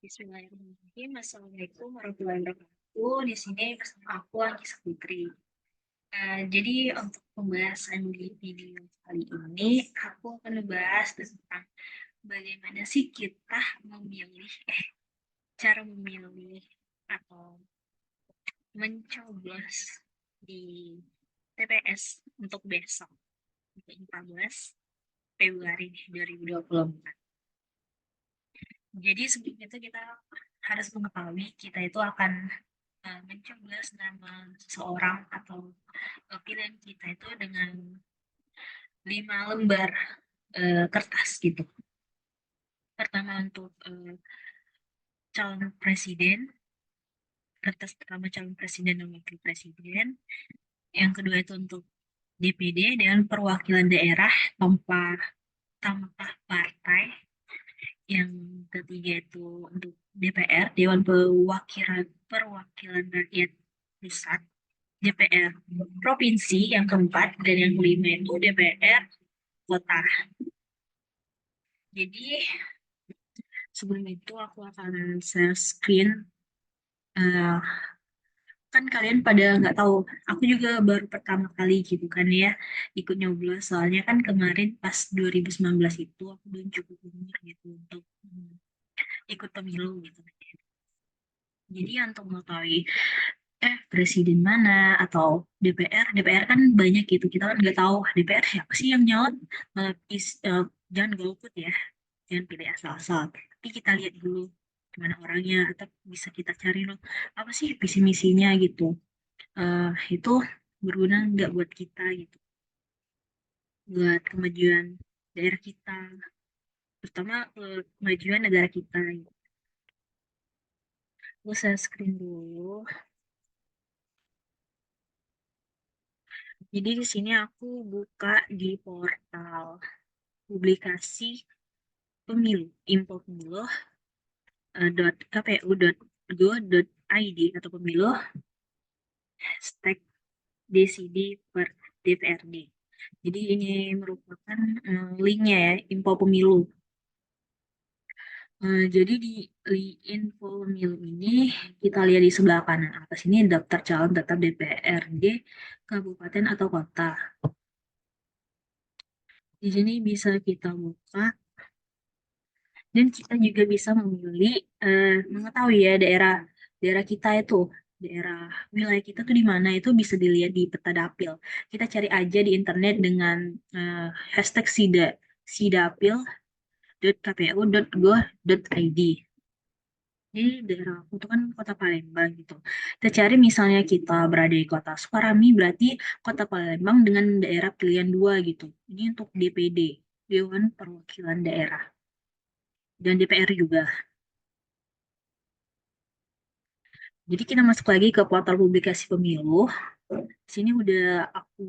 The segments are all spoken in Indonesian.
Bismillahirrahmanirrahim. Assalamualaikum warahmatullahi wabarakatuh. Di sini bersama aku Anissa Putri. Jadi untuk pembahasan di video kali ini, aku akan membahas tentang bagaimana sih kita memilih, cara memilih atau mencoblos di TPS untuk besok, untuk 14 Februari 2024. Jadi sebelum itu kita harus mengetahui kita itu akan mencoblos nama seseorang atau pilihan kita itu dengan 5 lembar kertas gitu. Pertama untuk calon presiden, kertas pertama calon presiden dan wakil presiden. Yang kedua itu untuk DPD dengan perwakilan daerah tanpa partai. Yang ketiga itu untuk DPR, Dewan Perwakilan Rakyat Pusat, DPR Provinsi yang keempat, dan yang kelima itu DPR Kota. Jadi sebelum itu aku akan share screen. Eh, kan kalian pada nggak tahu, aku juga baru pertama kali gitu kan ya ikut nyoblos. Soalnya kan kemarin pas 2019 itu aku belum cukup umur gitu untuk ikut pemilu gitu. Jadi untuk mengetahui presiden mana atau DPR kan banyak gitu, kita kan nggak tahu DPR siapa sih yang nyalon. Jangan golput ya, jangan pilih asal-asal, tapi kita lihat dulu gimana orangnya, atau bisa kita cari loh apa sih visi misinya gitu. Itu berguna nggak buat kita gitu, buat kemajuan daerah kita, terutama kemajuan negara kita gitu. Gue share screen dulu. Jadi di sini aku buka di portal publikasi pemilu, info pemilu kpu.go.id atau pemilu hashtag DCD per DPRD. Jadi ini merupakan linknya ya, info pemilu. Jadi di info pemilu ini kita lihat di sebelah kanan atas ini daftar calon tetap DPRD kabupaten atau kota. Di sini bisa kita buka dan kita juga bisa memilih, mengetahui ya daerah daerah kita itu, daerah wilayah kita tuh di mana, itu bisa dilihat di peta dapil. Kita cari aja di internet dengan hashtag sidapil.kpu.go.id. Jadi daerah aku tuh kan kota Palembang gitu. Kita cari misalnya kita berada di kota Sukarami, berarti kota Palembang dengan daerah pilihan 2 gitu. Ini untuk DPD, Dewan Perwakilan Daerah, dan DPR juga. Jadi kita masuk lagi ke portal publikasi pemilu. Sini udah aku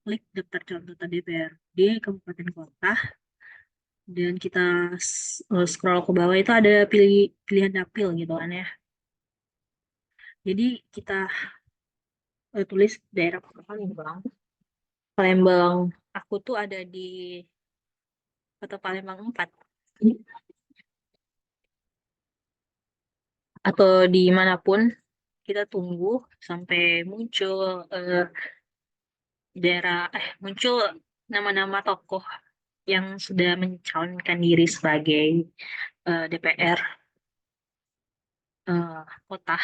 klik daftar calon anggota DPRD kabupaten kota, dan kita scroll ke bawah itu ada pilihan dapil gitu kan ya. Jadi kita tulis daerah Palembang. Palembang aku tuh ada di kota Palembang 4 atau dimanapun. Kita tunggu sampai muncul eh, muncul nama-nama tokoh yang sudah mencalonkan diri sebagai DPR kota.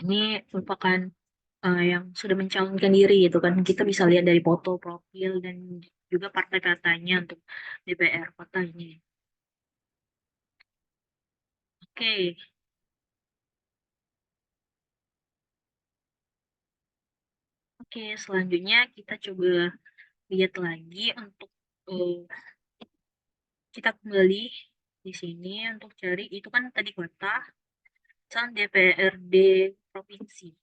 Ini merupakan yang sudah mencalonkan diri gitu kan. Kita bisa lihat dari foto profil dan juga partai katanya untuk DPR kota ini. Oke, oke. Selanjutnya kita coba lihat lagi untuk eh, kita kembali di sini untuk cari itu kan tadi kota, sekarang DPRD provinsi.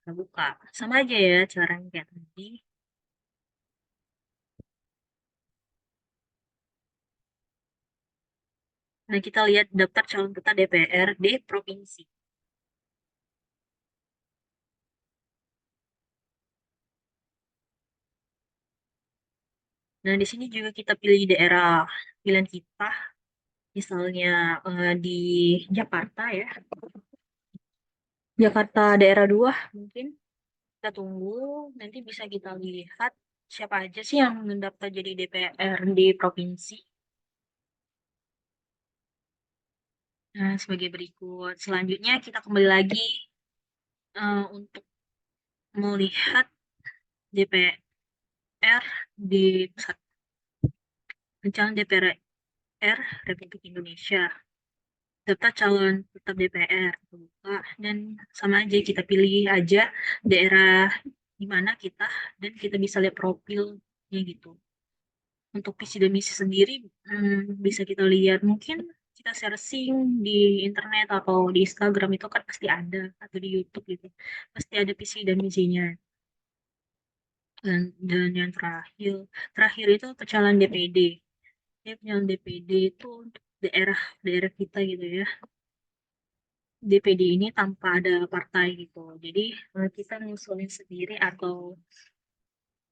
Kita buka. Sama aja ya caranya kayak tadi. Nah, kita lihat daftar calon peserta DPRD provinsi. Nah, di sini juga kita pilih daerah pilihan kita. Misalnya di Jakarta ya, Jakarta daerah 2 mungkin. Kita tunggu, nanti bisa kita lihat siapa aja sih yang mendaftar jadi DPR di provinsi. Nah, sebagai berikut. Selanjutnya kita kembali lagi untuk melihat DPR di pusat. Rencana DPR Republik Indonesia. Daftar calon tetap DPR terbuka dan sama aja kita pilih aja daerah di mana kita dan kita bisa lihat profilnya gitu. Untuk visi dan misi sendiri bisa kita lihat mungkin kita searching di internet atau di Instagram itu kan pasti ada atau di YouTube gitu pasti ada visi dan misinya dan yang terakhir terakhir itu pencalonan DPD ya pencalonan DPD itu untuk daerah kita gitu ya DPD ini tanpa ada partai gitu jadi kita ngusulin sendiri atau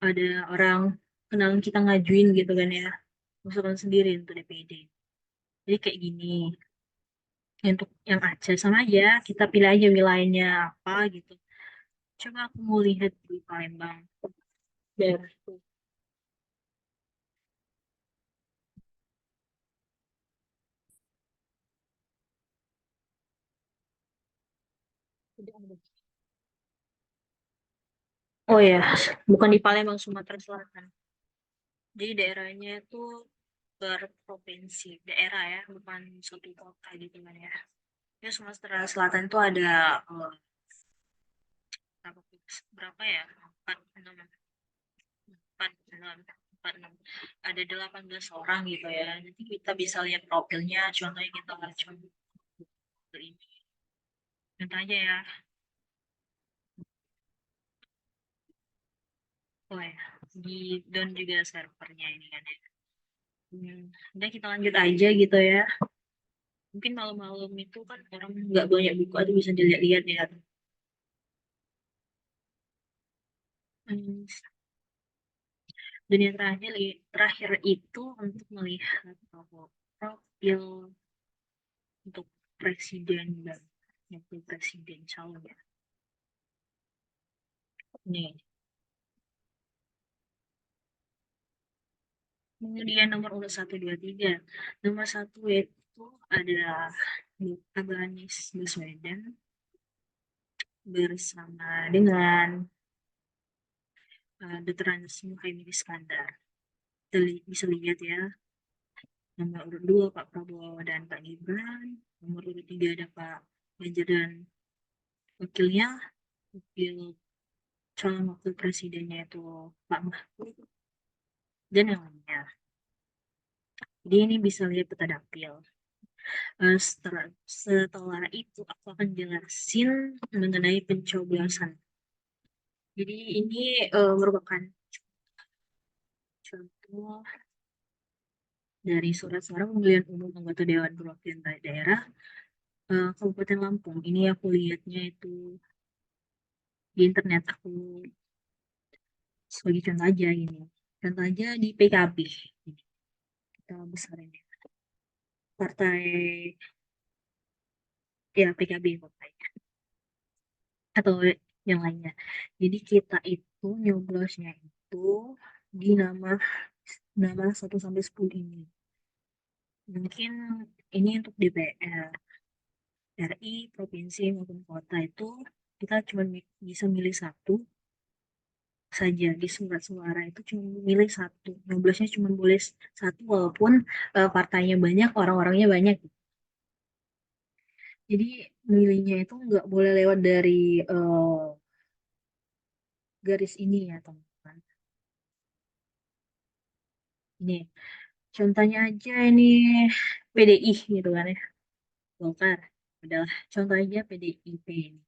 ada orang kenalan kita ngajuin gitu kan ya ngusulin sendiri untuk DPD jadi kayak gini. Untuk yang Aceh sama aja, kita pilih aja wilayahnya apa gitu. Coba aku mau lihat di Palembang. Daerah tuh. Oh ya, bukan di Palembang, Sumatera Selatan. Jadi daerahnya itu berprovinsi, daerah ya, bukan suatu kota gitu kan ya. Ya Sumatera Selatan itu ada berapa, berapa ya? Empat, enam, empat, enam, empat, enam. Ada 18 orang gitu ya. Nanti kita bisa lihat profilnya, contohnya kita coba ini. Contoh aja ya, oh ya, di down juga servernya ini kan ya. Udah kita lanjut aja gitu ya. Mungkin malam-malam itu kan orang nggak banyak buka tuh bisa dilihat-lihat ya. Hmm, dan yang terakhir, terakhir itu untuk melihat bahwa profil untuk presiden dan wakil presiden calon ya. Nih, kemudian nomor urut 1, 2, 3. Nomor 1 itu adalah Bapak Anies Baswedan bersama dengan Dr. Anies Muhaimin Iskandar. Bisa lihat ya, nomor urut 2 Pak Prabowo dan Pak Gibran, nomor urut 3 ada Pak Ganjar dan wakilnya, wakil calon wakil presidennya itu Pak Mahfud dan yang lainnya. Jadi ini bisa lihat peta dapil. Setelah itu aku akan jelasin mengenai pencoblosan. Jadi ini merupakan contoh dari surat suara pemilihan umum anggota Dewan Perwakilan Daerah Kabupaten Lampung. Ini aku lihatnya itu di internet aku sebagai contoh aja ini. Contoh aja di PKB. Kita besarin ya. Partai ya PKB pokoknya. Atau yang lainnya. Jadi kita itu nyoblosnya itu di nama nama 1 sampai 10 ini. Mungkin ini untuk DPR, RI, provinsi maupun kota itu kita cuma bisa milih satu saja di surat suara itu cuma milih satu. Nyoblosnya cuma boleh satu walaupun partainya banyak, orang-orangnya banyak. Jadi milihnya itu nggak boleh lewat dari garis ini ya teman-teman. Ini contohnya aja ini PDI gitu kan ya. Golkar adalah contoh aja PDIP ini.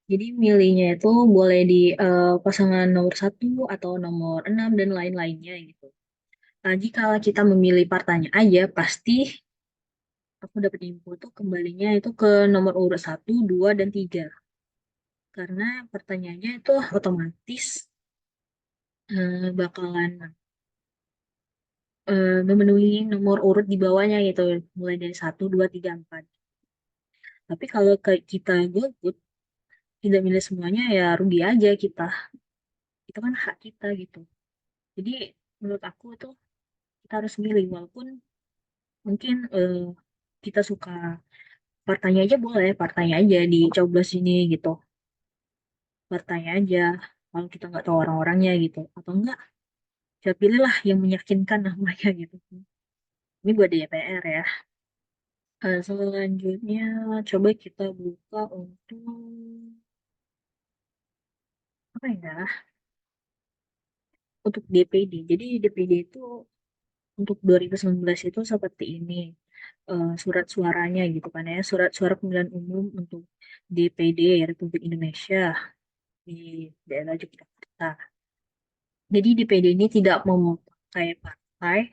Jadi milihnya itu boleh di pasangan nomor 1 atau nomor 6 dan lain-lainnya gitu. Nah, jika kita memilih partainya aja, pasti aku dapat info tuh kembalinya itu ke nomor urut 1, 2, dan 3. Karena pertanyaannya itu otomatis bakalan memenuhi nomor urut di bawahnya gitu, mulai dari 1, 2, 3, 4. Tapi kalau kita golput tidak milih semuanya ya rugi aja kita. Itu kan hak kita gitu. Jadi menurut aku tuh kita harus milih, walaupun mungkin kita suka partainya aja, boleh partainya aja dicoblos ini gitu, partainya aja kalau kita nggak tahu orang-orangnya gitu, atau enggak ya pilihlah yang meyakinkan namanya gitu. Ini buat DPR ya. Selanjutnya coba kita buka untuk apa ya, untuk DPD. Jadi DPD itu untuk 2019 itu seperti ini, surat suaranya gitu kan ya, surat suara pemilihan umum untuk DPD Republik Indonesia di daerah Yogyakarta. Jadi DPD ini tidak memakai partai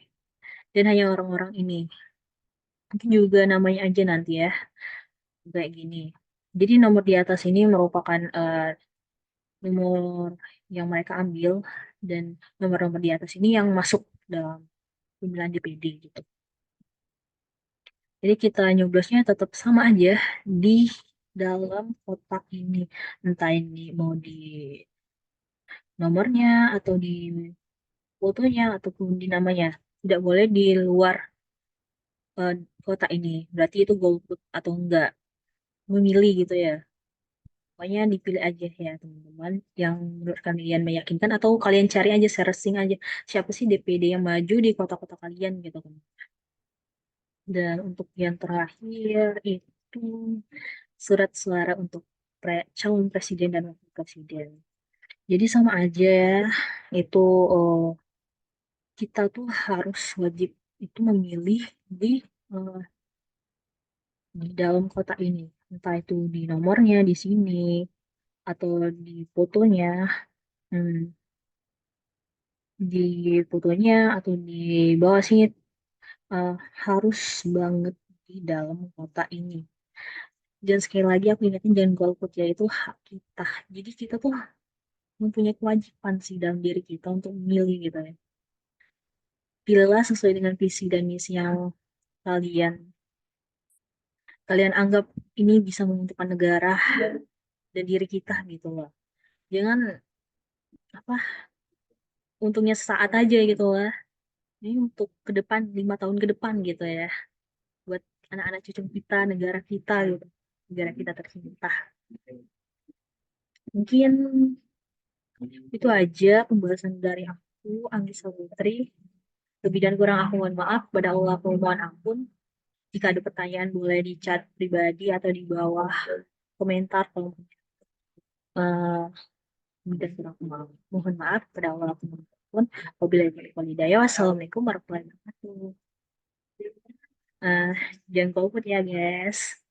dan hanya orang-orang ini. Mungkin juga namanya aja nanti ya, kayak gini. Jadi nomor di atas ini merupakan nomor yang mereka ambil, dan nomor-nomor di atas ini yang masuk dalam pemilihan DPD gitu. Jadi kita nyoblosnya tetap sama aja di dalam kotak ini. Entah ini mau di nomornya, atau di fotonya, ataupun di namanya. Tidak boleh di luar eh, kotak ini. Berarti itu golput atau enggak. Memilih gitu ya. Pokoknya dipilih aja ya teman-teman. Yang menurut kalian meyakinkan, atau kalian cari aja, searching aja. Siapa sih DPD yang maju di kota-kota kalian gitu kan. Dan untuk yang terakhir itu surat suara untuk calon presiden dan wakil presiden. Jadi sama aja ya, itu eh, kita tuh harus wajib itu memilih di eh, di dalam kotak ini. Entah itu di nomornya di sini, atau di fotonya, hmm, di fotonya atau di bawah sini, eh, harus banget di dalam kotak ini. Dan sekali lagi aku ingetin, jangan golput ya, itu hak kita. Jadi kita tuh mempunyai kewajiban sih dalam diri kita untuk memilih gitu ya. Pilihlah sesuai dengan visi dan misi yang kalian kalian anggap ini bisa menguntungkan negara dan diri kita gitu loh. Jangan apa, untungnya sesaat aja gitu lah. Ini untuk ke depan, 5 tahun ke depan gitu ya. Buat anak-anak cucu kita, negara kita gitu. Negara kita tercinta. Mungkin itu aja pembahasan dari aku, Anggisa Putri. Lebih dan kurang aku mohon maaf. Pada Allah aku mohon ampun. Jika ada pertanyaan boleh di chat pribadi atau di bawah komentar. Kalau dan kurang mohon maaf, pada Allah aku mohon ampun. Wabillahi taufiq wal hidayah. Wassalamualaikum warahmatullahi wabarakatuh. Eh, jangan golput ya guys.